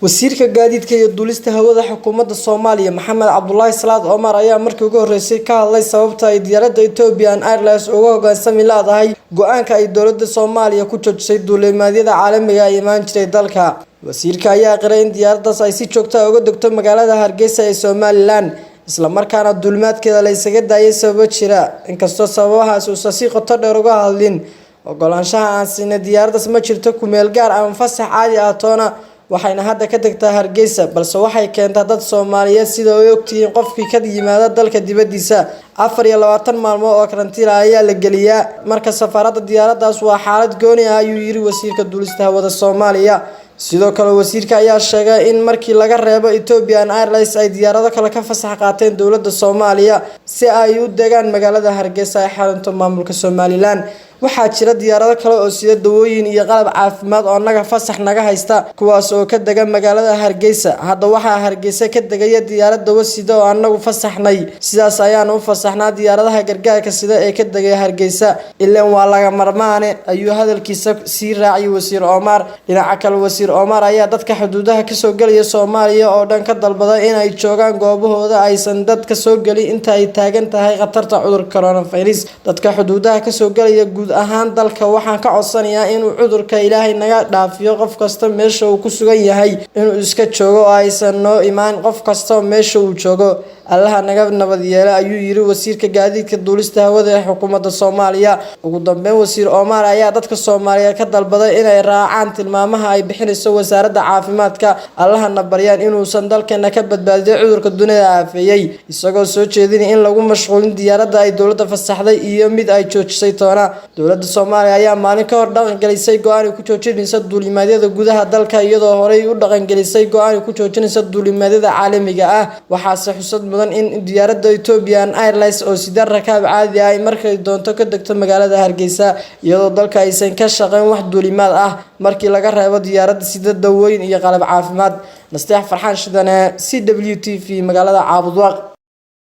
wasiirka gaadiidka iyo duulista hawada xukuumadda Soomaaliya Maxamed Cabdullaahi Salaad Omar ayaa markii ugu horeysay ka hadlay sababta ay diyaaradda Ethiopian Airlines uga hoggaansami lahayd go'aanka ay dowladda Soomaaliya ku joojisay duulimaadyada caalamiga ah ee imaan jiray dalka. Wasiirka ayaa qiray in diyaaraddaas ay si joogto ah uga degto magaalada Hargeysa ee Somaliland isla markaana duulimaadkeeda la isaga daayay sababo jira inkastoo sababahaas uu si qoto dheer uga hadlin ogolaanshaha aan siinay diyaaraddaas ma jirto ku meel gaar ah fasax caadi ah toona waxayna hadda ka tagtaa Hargeysa balse waxay keentaa dad Soomaaliyeed sida ay ogtihiin qofkii ka yimaada dalka dibadiisa 24 maalmood oo karantiil ayaa la geliyaa marka safarada diyaaraddaas waa xaalad gooni ah ayuu yiri wasiirka duulista hawada Soomaaliya. sidoo kale wasiirka ayaa sheegay in markii laga reebo Ethiopian Airlines ay diyaarado kale ka fasax qaateen dowladda Soomaaliya si ay u degaan magaalada Hargeysa ee xarunta maamulka Somaliland. waxaa jira diyaarado kale oo sida dawooyin iyo qalab caafimaad oo naga fasax naga haysta kuwaas oo ka degan magaalada Hargeysa. hadda waxaa Hargeysa ka degaya diyaarad wasida oo anagu fasaxnay sidaas ayaan u fasaxnaa diyaaradaha gargaarka sida ee ka degaya Hargeysa ilaa waa laga marmaane ayuu hadalkiisa sii raacay wasiir Omar. dhinaca kale wasiir Omar ayaa dadka xuduudaha ka soo galaya Soomaaliya oo dhan ka dalbaday in ay joogaan goobahooda aysan dadka soo galin inta ay taagan tahay khatarta cudurka coronavirus. dadka xuduudaha ka soo galaya guud ahaan dalka waxaan ka codsanayaa inuu cudurka Ilaahay naga dhaafiyo qof kasta meesha uu ku sugan yahay inuu iska joogo oo aysan noo imaan qof kasta meesha uu joogo Allaha naga nabad yeelo ayuu yiri wasiirka gaadiidka duulista hawada ee xukuumadda Soomaaliya. ugu dambeyn wasiir Omar ayaa dadka Soomaaliyeed ka dalbaday inay raacaan tilmaamaha ay bixinayso wasaaradda caafimaadka Allahna baryaan inuusan dalkeena ka badbaadiyo cudurka dunida aafeeyay isagoo soo jeedinay in lagu mashquulin diyaaradda ay dowladda fasaxday iyo mid ay joojisay toona. dowladda Soomaaliya ayaa maalin ka hor dhaqan gelisay go'aan ku joojinaysa duulimaadyada gudaha dalka iyadoo horey u dhaqan gelisay go'aan ku joojinaysa duulimaadyada caalamiga ah. waxaase xusad mudan in diyaaradda Ethiopian Airlines oo sidoo rakaab caadi ah markay doonto ka degto magaalada Hargeysa iyadoo dalka aysan ka shaqeyn wax duulimaad ah markii laga reebo diyaaradda sida dawooyin iyo qalab caafimaad. nasteex farxaan shidane CWTV magaalada Caabudwaaq.